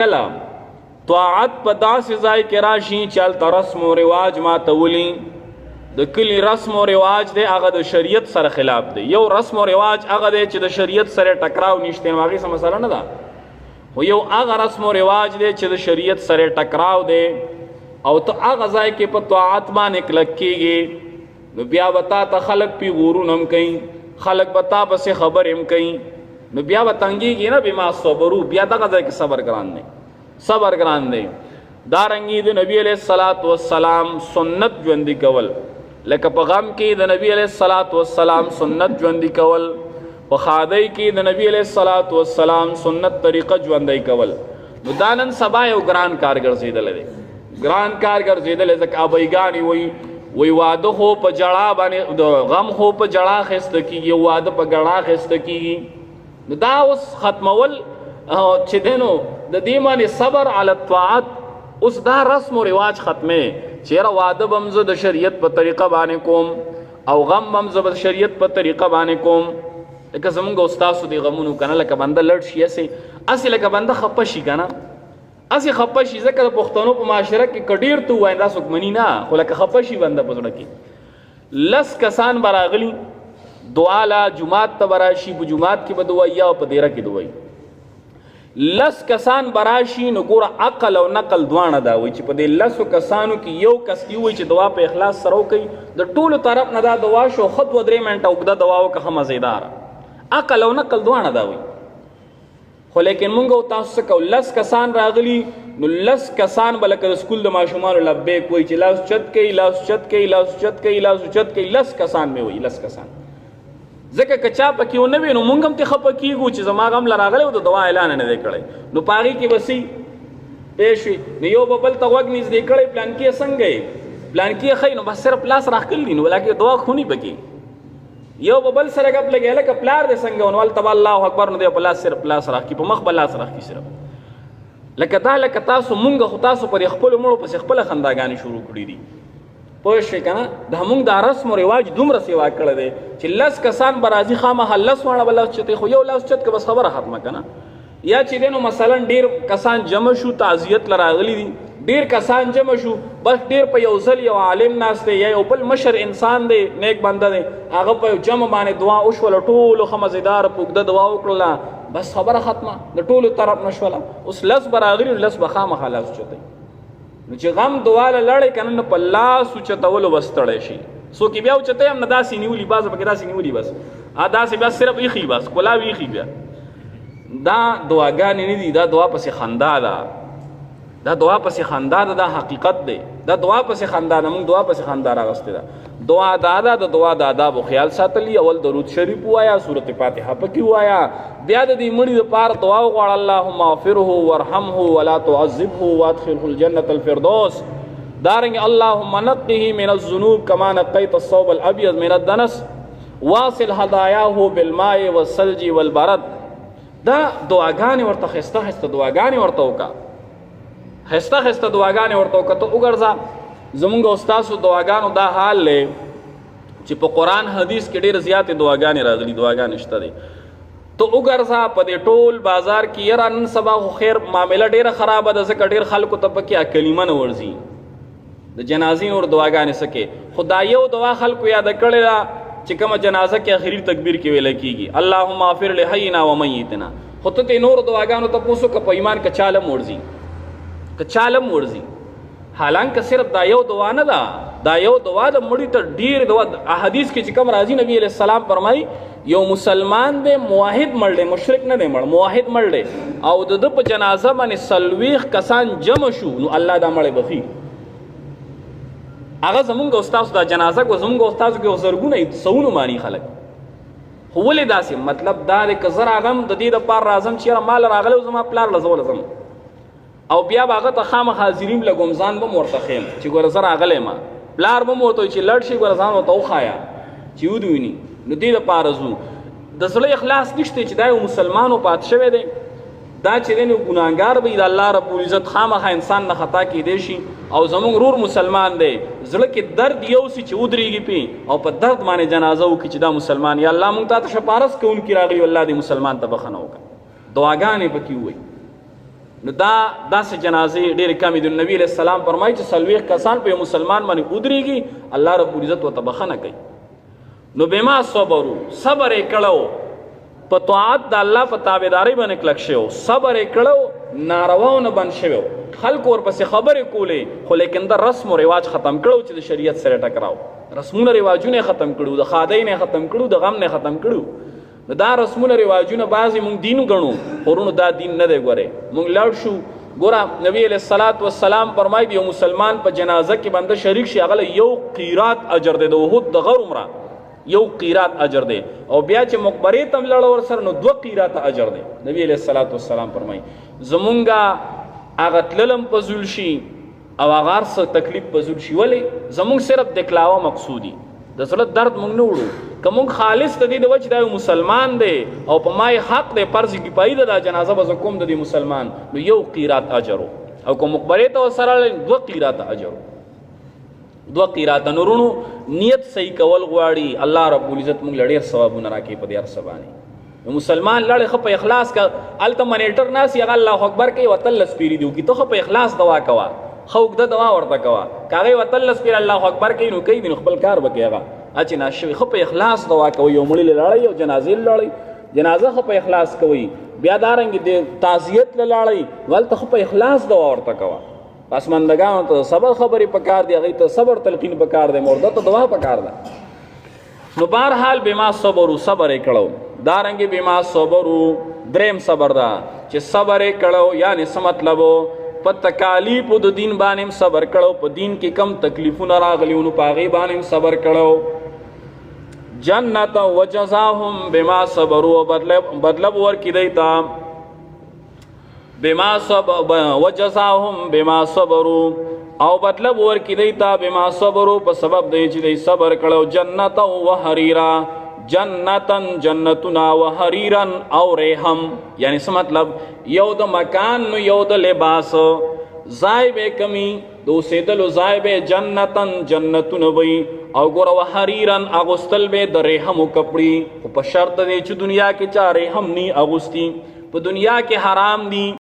کلام طاعت په داسې ځای کې راشي چې هلته رسم و رواج ماتولي. د کلي رسم و رواج دی هغه د شریعت سره خلاف دی. یو رسم و رواج هغه دی چې د شریعت سره ټکراو نشته، نو هغې څه مسله نه ده. خو یو هغه رسم و رواج دی چې د شریعت سره ټکراو دی او ته هغه ځای کې په طاعت باندې کلک کېږي، نو بیا به تا ته خلک پې غورون هم کوي، خلک به تا پسې خبرې هم کوي، نو بیا به تنګېږي نه بما صبرو. بیا دغه ځای کې صبر ګران دی، صبر ګران دی. دارنګې د نبي علیه الصلاۃ والسلام سنت ژوندي کول، لکه په غم کې د نبی علیه الصلاۃ والسلام سنت ژوندي کول، په ښادۍ کې د نبی علیه الصلاۃ والسلام سنت طریقه ژوندی کول. نو دا نن سبا یو ګران کار ګرځېدلی دی، ګران کار ګرځېدلی. ځکه ابیګانې وایي واده خو په جړا باندې، د غم خو په جړا اخیسته کېږي، واده په ګړا اخیسته کېږي. نو دا اوس ختمول چې دی نو د دې باندې صبر علی الطاعت، اوس دا رسم و رواج ختمې چې یاره واده به هم زه د شریعت په طریقه باندې کوم او غم به هم زه د شریعت په طریقه باندې کوم. لکه زمونږ استاسو دی غمونو که نه، لکه بنده لړ شي هسې لکه بنده خفه شي که نه، هسې خفه شي. ځکه د پښتنو په معاشره کې که ډېر ته ووایي دا څوک مني نه، خو لکه خفه شي بنده په زړه کې. 10 کسان به راغلي دعا له جومات ته به راشي، په جومات کې به دوایي او په دیره کې دوایي. 10 کسان به راشي، نو ګوره عقل او نقل دواړه دا وایي چې په دې 10 کسانو کې یو کس کې وایي چې دعا په اخلاص سره وکړي، د ټولو طرف نه دا دعا شو ښه 2-3 منټه اوږده دعا وکړه ښه مزېداره. عقل او نقل دواړه دا وایي. خو لیکن مونږ او تاسو څه کوو، 10 کسان راغلي، نو 10 کسان به لکه د سکول د ماشومانو لبیک وایي چې لاس چت کوي، لاس چت کوي، لاس چت کوي، لاس چت کوي. 10 کسان مې وایي، 10 کسان. ځکه که چا پکې ونه وي نو مونږ هم ترې خفه کېږو چې زما غم له راغلی او د دعا اعلان نه دی کړی، نو په هغې کې به څه پوه شوي. نو یو به بل ته غوږ نږدې کړی، پلانکې څنګه یې، پلانکې ښایي، نو بس صرف لاس راښکل دي، نو ولکې دعا خوني پکې. یو به بل سره ګپ لګی، هلکه پلار دی څنګه، نو هلته به الله اکبر، نو دی په لاس صرف لاس راښکي، په مخ به لاس راښکي صرف. لکه دا لکه تاسو مونږ خو تاسو پر خپلو مړو پسې خپله خنداګانې شروع کړي دي، پوه شوې که نه. د همونږ دا رسم و رواج دومره سیوا کړی دی چې 10 کسان به راځي، خامخا 10 واړه به لاس چتوي، خو یو لاس چت که بس خبره ختمه که نه. یا چې دی نو مثلا ډېر کسان جمع شو، تعزیت له راغلي دي، ډېر کسان جمع شو، بس ډېر په یو ځل یو عالم ناست دی یا یو بل مشر انسان دی، نیک بنده دی، هغه په یو جمع باندې دعا وشوله، ټولو ښه مزېداره په اوږده دعا وکړله، بس خبره ختمه، د ټولو طرف نه شوله. اوس 10 به راغلي، 10 به خامخا لاس چتوي. نو چې غم دواله لړې که نه، نو په لاس اوچتولو به ستړی شي. څوک یې بیا اوچتی هم نه داسې نیولي، بعضه پکې داسې نیولي، بس داسې بیا صرف ایښي، بس کلاو ایښي. بیا دا دعاګانې نه دي، دا دعا پسې خندا ده، دا دعا پسې خندا ده، دا حقیقت دی. دا دعا پسې خندا ده، موږ دعا پسې خندا راغستې ده. دعا دا ده، د دعا د آدابو خیال ساتلی. اول درود شریف ووایه، سورت فاتحه پکې ووایه، بیا د دې مړي دپاره دعا وغواړه، اللهم اغفره وارحمه ولا تعذبه وادخله الجنة الفردوس. دارنګې اللهم نقه من الذنوب كما نقيت الثوب الابيض من الدنس واصل هداياه بالماء والثلج والبرد. دا دعاګانې ورته ښایسته ښایسته دعاګانې ورته وکړه، ښایسته ښایسته دعاګانې ورته وکړه. ته وګرځه زمونږ استاسو دعاګانو دا حال دی چې په قرآن حدیث کې ډېرې زیاتې دعاګانې راغلي، دعاګانې شته دی. ته وګرځه په دې ټول بازار کې، یاره نن سبا خو خیر معامله ډېره خرابه ده، ځکه ډېر خلکو ته پکې کلمه نه ورځي، د جنازې نور دعاګانې څه کې. خو دا یو دعا خلکو یاده کړې ده چې کومه جنازه کې اخري تکبیر کې ویله کېږي، اللهم اغفر لحینا و میتنا. خو ته نور دعاګانو ته پوسو که په ایمان که چالم ورځي، که چالم ورځي. حالانکه صرف دا یو دعا نه ده، دا یو دعا د مړي ته ډېر دعا. احادیث کې چې کوم راځي، نبی علیه السلام فرمایي یو مسلمان دی، موحد مړ دی، مشرک نه دی مړ، موحد مړ دی، او د ده په جنازه باندې 40 کسان جمع شو، نو الله دا مړی بخي. هغه زمونږ استاسو دا جنازه کو، زمونږ استاسو کې زرګونه سونو مانی خلک. خو ولې داسې؟ مطلب دا دی که زه راغم د دې دپاره راځم چې یاره مال راغلی او زما پلار له زه ولځم، او بیا به هغه ته خامخا حاضریم لګوم، ځان به م ورته ښیم چې ګوره زه راغلی یم، پلار به م ورته وایي چې لړ شي، ګوره ځان ورته وښایه چې ودویني. نو دې دپاره ځو. د زړه اخلاص نشته چې دا یو مسلمان پات شوی دی، دا چې دی نو ګناهګار به د الله رب العزت خامخا انسان نه خطا کیدی شي. او زمونږ رور مسلمان دی، زړه کې درد یو سي چې ودرېږي پې او په درد باندې جنازه وکړي چې دا مسلمان، یا الله مونږ ته شپارس کوونکي راغلي، الله دې مسلمان ته بخښنه وکړه. دعاګانې پکې ووایي، نو داسې جنازې ډېرې کمې دي. نبی علیہ السلام فرمایي چې 40 کسان په یو مسلمان باندې ودرېږي الله رب العزت ورته بخښنه کوي. نو بما صبرو صبر یې کړو په طاعت د الله په تابعدارۍ باندې کلک شوی، صبر یې کړو نارواو نه بند شوی، خلکو ورپسې خبرې کولې خو لیکن د رسم و رواج ختم کړو چې د شریعت سره ټکراو. رسمونه رواجونه ختم کړو، د ښادۍ نه ختم کړو، د غم نه ختم کړو. دا رسمونه رواجونه بعضې مونږ دین ګڼو خورونو دا دین نه دی. ګورې مونږ لاړ شو ګوره نبی علیہ الصلوۃ والسلام فرمایي د یو مسلمان په جنازه کې بنده شریک شي هغه له 1 قیرات اجر دی، د احد د غر عمره 1 قیرات اجر دی، او بیا چې مقبرې ته لاړ ورسره نو 2 قیرات اجر دی. نبی علیہ الصلوۃ والسلام فرمایي زمونږه هغه تللم په ذل شي او هغه هر څه تکلیف په ذل شي. ولې زمونږ صرف دکلاوه مقصودي د زړه درد مونږ نه وړو. که مونږ خالص د دې د وجې دا یو مسلمان دی او په ما حق دی فرض کفایي ده دا جنازه به زه کوم د دې مسلمان نو 1 قیرات اجر او که مقبرې ته ورسره 2 قیرات اجر 2 قیرات. نورونو نیت صحیح کول غواړي الله رب العزت مونږ له ډېر ثوابونه راکوي په دې هر څه باندې. مسلمان لړې ښه په اخلاص کا هلته منیټر ناست هغه الله اکبر کوي 13 پیري دي وکړي ته ښه په اخلاص دوا کوه ښه اوږده دوا ورته کوه. که هغې 13 پیر الله اکبر کوي نو کوي نو خپل کار به کوي هغه چې ناست شوي ښه په اخلاص دوا کوي. یو مړي له لاړئ او جنازې له لاړئ جنازه ښه په اخلاص کوئ. بیا دارنګې د تعزیت له لاړئ هلته ښه په اخلاص دوا ورته کوه. پسماندګانو ته صبر خبرې پکار دي، هغوی ته صبر تلقین پکار دی، مرده ته دوا پکار ده. نو بهرحال بما صبرو صبر یې کړو. دارنګې بما صبرو دریم صبر ده چې صبر یې کړو یعنې څه مطلب په تکالیفو د دین باندې صبر کړو، په دین کې کم تکلیفونه راغلي نو په هغې باندې صبر کړو. جنت وجزاهم بما صبروا بدله ورکړي دی ته بما صبر وجزاهم بما صبروا او بدله ورکړي دی ته بما صبروا په سبب دی چې دی صبر کړو. جنت و حریرا جنتن جنتنا و حریرن او ریحم یعنی څه مطلب یو د مکان نو یو د لباس ځای به کمی د اوسېدلو ځای به جنتن جنتونه وي او ګوره و حریرن اغوستل به د ریحمو کپړي خو په شرط دی چې دنیا کې چا ریحم نی اغوستی، په دنیا کې حرام دي.